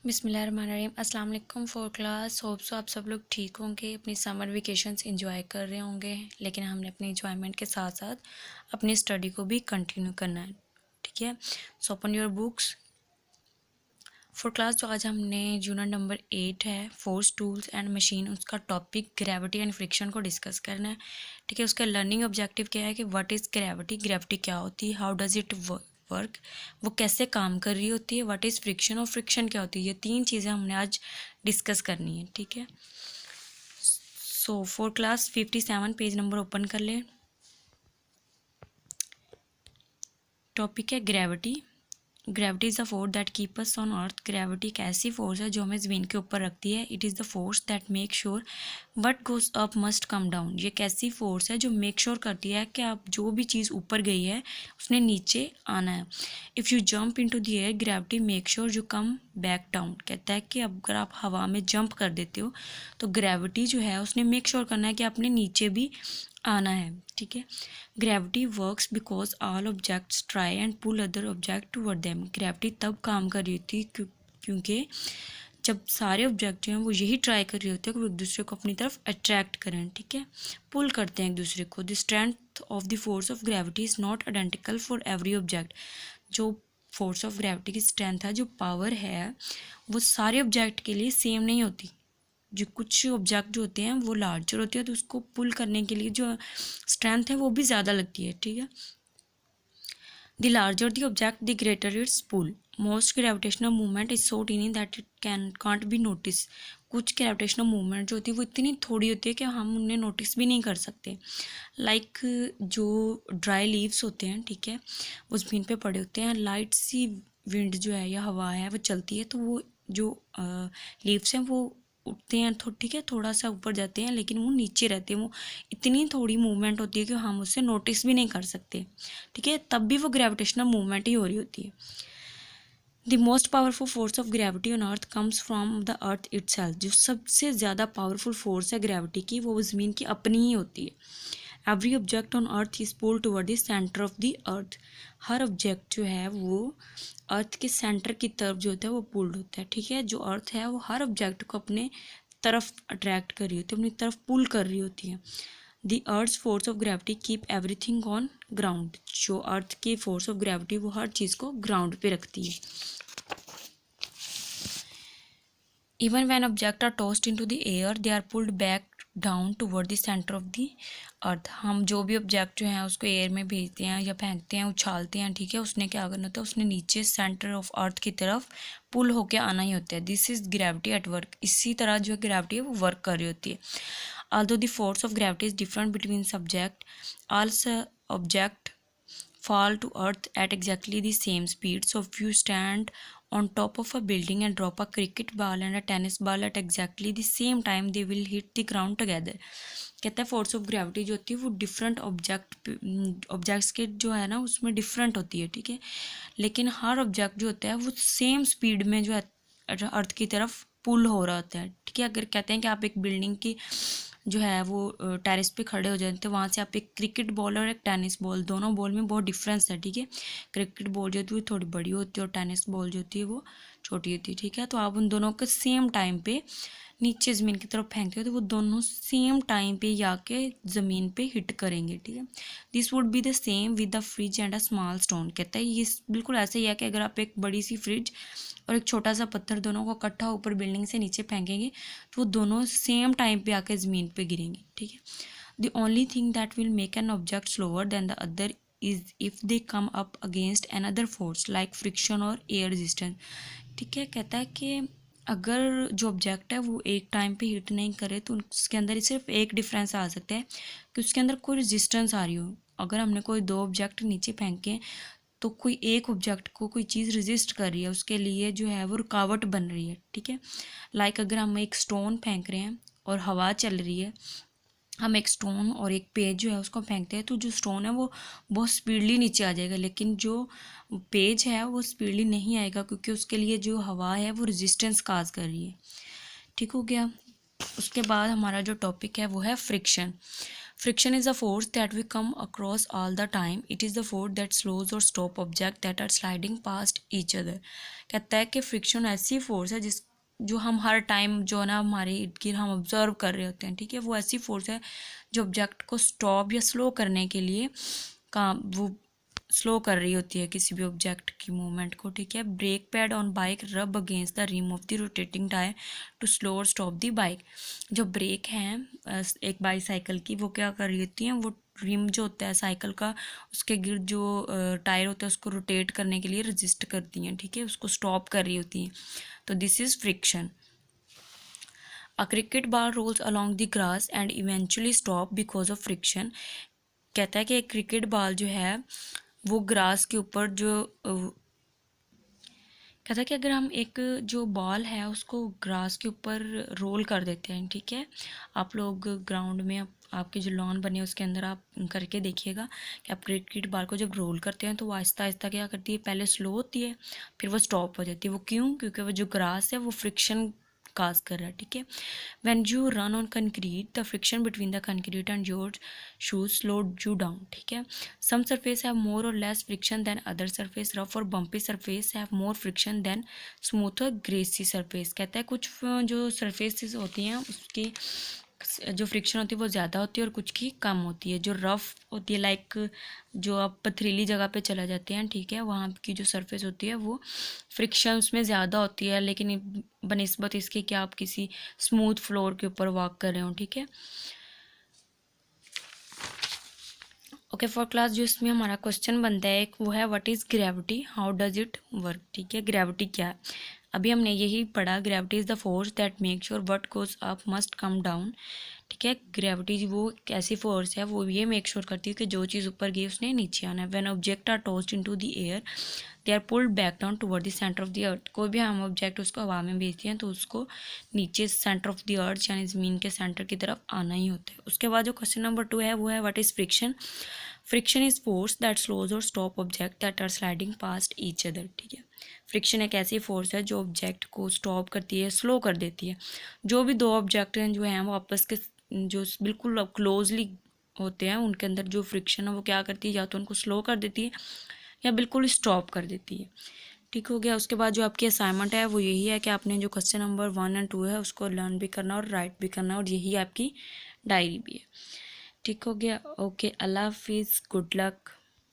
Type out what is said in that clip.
बिस्मिल्लाहिर्रहमानिर्रहीम। अस्सलाम वालेकुम फोर क्लास। होप सो आप सब लोग ठीक होंगे, अपनी समर वेकेशंस एंजॉय कर रहे होंगे। लेकिन हमने अपनी एंजॉयमेंट के साथ साथ अपनी स्टडी को भी कंटिन्यू करना है, ठीक है। So open your books four class. तो आज हमने यूनिट नंबर 8 है, फोर्स टूल्स एंड मशीन, उसका टॉपिक ग्रेविटी एंड फ्रिक्शन को डिस्कस करना है, ठीक है। उसका लर्निंग ऑब्जेक्टिव क्या है कि व्हाट इज़ ग्रेविटी, ग्रेविटी क्या होती है, हाउ डज इट वर्क, वो कैसे काम कर रही होती है, व्हाट इज़ फ्रिक्शन और फ्रिक्शन क्या होती है। ये तीन चीज़ें हमने आज डिस्कस करनी है, ठीक है। So four class 57 page number open कर लें। टॉपिक है gravity. Gravity is the force that keep us on earth. Gravity एक ऐसी फोर्स है जो हमें ज़मीन के ऊपर रखती है। It is the force that make sure what goes up must come down. ये एक ऐसी फोर्स है जो मेक श्योर करती है कि आप जो भी चीज़ ऊपर गई है उसने नीचे आना है। If you jump into the air gravity make sure you come back down. कहता है कि अगर आप हवा में जंप कर देते हो तो ग्रेविटी जो है उसने मेक श्योर करना है कि आपने नीचे भी आना है, ठीक है। Gravity works because all objects try and pull other object toward them. Gravity तब काम कर रही थी क्योंकि जब सारे ऑब्जेक्ट जो हैं वो यही ट्राई कर रहे होते हैं कि वो एक दूसरे को अपनी तरफ अट्रैक्ट करें, ठीक है, पुल करते हैं एक दूसरे को। The strength of the force of gravity is not identical for every object. जो फोर्स ऑफ ग्रेविटी की स्ट्रेंथ है, जो पावर है, वो सारे ऑब्जेक्ट के लिए सेम नहीं होती। जो कुछ ऑब्जेक्ट जो होते हैं वो लार्जर होते हैं तो उसको पुल करने के लिए जो स्ट्रेंथ है वो भी ज़्यादा लगती है, ठीक है। The larger the object the greater its pull. Most gravitational movement is so tiny that it can't be notice. कुछ ग्रेविटेशनल मूवमेंट जो होती है वो इतनी थोड़ी होती है कि हम उन्हें नोटिस भी नहीं कर सकते। लाइक जो ड्राई लीव्स होते हैं, ठीक है, वो ज़मीन पे पड़े होते हैं, लाइट सी विंड जो है या हवा है वो चलती है तो वो जो लीव्स हैं वो उठते हैं, ठीक है, थोड़ा सा ऊपर जाते हैं लेकिन वो नीचे रहते हैं। वो इतनी थोड़ी मूवमेंट होती है कि हम उससे नोटिस भी नहीं कर सकते, ठीक है, तब भी वो ग्रेविटेशनल मूवमेंट ही हो रही होती है। The most powerful force of gravity on earth comes from the earth itself. जो सबसे ज़्यादा पावरफुल फोर्स है ग्रेविटी की वो ज़मीन की अपनी ही होती है। Every object on earth is pulled toward the centre of the earth. Her object जो है वो अर्थ के सेंटर की तरफ जो होता है वो पुल्ड होता है, ठीक है। जो अर्थ है वो हर ऑब्जेक्ट को अपने तरफ अट्रैक्ट कर रही होती है, अपनी तरफ पुल कर रही होती है। The earth's force of gravity keep everything on ground. जो अर्थ की फोर्स ऑफ ग्रेविटी वो हर चीज़ को ग्राउंड पे रखती है। Even when objects are tossed into the air, they are pulled back down toward the centre of the अर्थ। हम जो भी ऑब्जेक्ट जो हैं उसको एयर में भेजते हैं या फेंकते हैं, उछालते हैं, ठीक है, उसने क्या करना होता है, उसने नीचे सेंटर ऑफ अर्थ की तरफ पुल होके आना ही होता है। This is gravity at work. इसी तरह जो ग्रेविटी है वो वर्क कर रही होती है। Although the force of gravity is different between subject, all object fall to earth at exactly the same speed. So if you stand on top of a building and drop a cricket ball and a tennis ball at exactly the same time, they will hit the ground together. कहता है force of gravity जो होती है वो different objects के जो है ना उसमें डिफरेंट होती है, ठीक है, लेकिन हर ऑब्जेक्ट जो होता है वो सेम स्पीड में जो है अर्थ की तरफ पुल हो रहा होता है, ठीक है। अगर कहते हैं कि आप एक बिल्डिंग की जो है वो टेरेस पे खड़े हो जाते हैं, वहाँ से आप एक क्रिकेट बॉल और एक टेनिस बॉल, दोनों बॉल में बहुत डिफरेंस है, ठीक है। क्रिकेट बॉल जो होती है वो थोड़ी बड़ी होती है और टेनिस बॉल जो होती है वो छोटी होती है, ठीक है। तो आप उन दोनों को सेम टाइम पे नीचे ज़मीन की तरफ फेंकते हो तो वो दोनों सेम टाइम पे आके ज़मीन पे हिट करेंगे, ठीक है। This would be the same with the fridge and a small stone. कहता है ये बिल्कुल ऐसे ही है कि अगर आप एक बड़ी सी फ्रिज और एक छोटा सा पत्थर दोनों को इकट्ठा ऊपर बिल्डिंग से नीचे फेंकेंगे तो वो दोनों सेम टाइम पे आके ज़मीन पे गिरेंगे, ठीक है। The only thing that will make an object slower then the other is if they come up against another force like friction और एयर रेजिस्टेंस, ठीक है। कहता है कि अगर जो ऑब्जेक्ट है वो एक टाइम पे हिट नहीं करे तो उसके अंदर सिर्फ एक डिफरेंस आ सकता है कि उसके अंदर कोई रेजिस्टेंस आ रही हो। अगर हमने कोई दो ऑब्जेक्ट नीचे फेंके तो कोई एक ऑब्जेक्ट को कोई चीज़ रेजिस्ट कर रही है, उसके लिए जो है वो रुकावट बन रही है, ठीक है। लाइक अगर हम एक स्टोन फेंक रहे हैं और हवा चल रही है, हम एक स्टोन और एक पेज जो है उसको फेंकते हैं तो जो स्टोन है वो बहुत स्पीडली नीचे आ जाएगा, लेकिन जो पेज है वो स्पीडली नहीं आएगा क्योंकि उसके लिए जो हवा है वो रेजिस्टेंस काज कर रही है, ठीक हो गया। उसके बाद हमारा जो टॉपिक है वो है friction. Friction is a force that we come across all the time. It is the force that slows or stop objects that are sliding past each other. कहता है कि फ्रिक्शन ऐसी फोर्स है जिस जो हम हर टाइम जो है ना हमारे इर्द गिर्द हम ऑब्जर्व कर रहे होते हैं, ठीक है। वो ऐसी फोर्स है जो ऑब्जेक्ट को स्टॉप या स्लो करने के लिए काम वो स्लो कर रही होती है किसी भी ऑब्जेक्ट की मूवमेंट को, ठीक है। Brake pad on bike rub against the rim of the rotating tyre to slow और स्टॉप द बाइक। जो ब्रेक हैं एक बाईसाइकिल की, वो क्या कर रही होती हैं, वो रिम जो होता है साइकिल का उसके गिर्द जो टायर होता है उसको रोटेट करने के लिए रजिस्ट करती हैं, ठीक है, उसको स्टॉप कर रही होती हैं। तो this is friction. A cricket ball rolls along the grass and eventually stop because of friction। कहता है कि एक क्रिकेट बॉल जो है वो ग्रास के ऊपर जो कहता है कि अगर हम एक जो बॉल है उसको ग्रास के ऊपर रोल कर देते हैं, ठीक है। आप लोग ग्राउंड में आपके जो लॉन बने उसके अंदर आप करके देखिएगा कि आप क्रिकेट बॉल को जब रोल करते हैं तो वो आहिस्ता आहिस्ता क्या करती है, पहले स्लो होती है फिर वो स्टॉप हो जाती है। वो क्यों? क्योंकि वो जो ग्रास है वो फ्रिक्शन काज कर रहा है, ठीक है। When you run on concrete the friction between the concrete and your shoes slow you down, ठीक है। Some surface have more or less friction than other surface. Rough or bumpy surface have more friction than smooth or greasy surface. कहता है कुछ जो surfaces होती हैं उसकी जो फ्रिक्शन होती है वो ज़्यादा होती है और कुछ की कम होती है। जो रफ़ होती है लाइक जो आप पथरीली जगह पे चला जाते हैं, ठीक है, वहाँ की जो सरफेस होती है वो फ्रिक्शन उसमें ज़्यादा होती है, लेकिन बनिस्बत इसके कि आप किसी स्मूथ फ्लोर के ऊपर वॉक कर रहे हो, ठीक है। ओके फॉर क्लास जो इसमें हमारा क्वेश्चन बनता है एक वो है what is gravity, how does it work, ठीक है। ग्रेविटी क्या है, अभी हमने यही पढ़ा। Gravity is the force that make sure what goes up must come down, ठीक है। ग्रेविटी वो एक ऐसी फोर्स है वो ये मेक श्योर करती है कि जो चीज़ ऊपर गई उसने नीचे आना है। When object are tossed into the air they are pulled back down toward the centre of the earth. कोई भी हम ऑब्जेक्ट उसको हवा में भेजते हैं तो उसको नीचे सेंटर ऑफ द अर्थ यानी ज़मीन के सेंटर की तरफ आना ही होता है। उसके बाद जो क्वेश्चन नंबर 2 है वो है what is friction. Friction is force that slows or stop object that are sliding past each other, ठीक है। फ्रिक्शन एक ऐसी फोर्स है जो ऑब्जेक्ट को स्टॉप करती है, स्लो कर देती है। जो भी दो ऑब्जेक्ट हैं जो हैं वो आपस के जो बिल्कुल क्लोजली होते हैं उनके अंदर जो फ्रिक्शन है वो क्या करती है, या तो उनको स्लो कर देती है या बिल्कुल स्टॉप कर देती है, ठीक हो गया। उसके बाद जो आपकी असाइनमेंट है वो यही है कि आपने जो क्वेश्चन नंबर 1 और 2 है उसको लर्न भी करना और राइट भी करना, और यही आपकी डायरी भी है, ठीक हो गया। ओके, अल्लाह हाफिज़, गुड लक।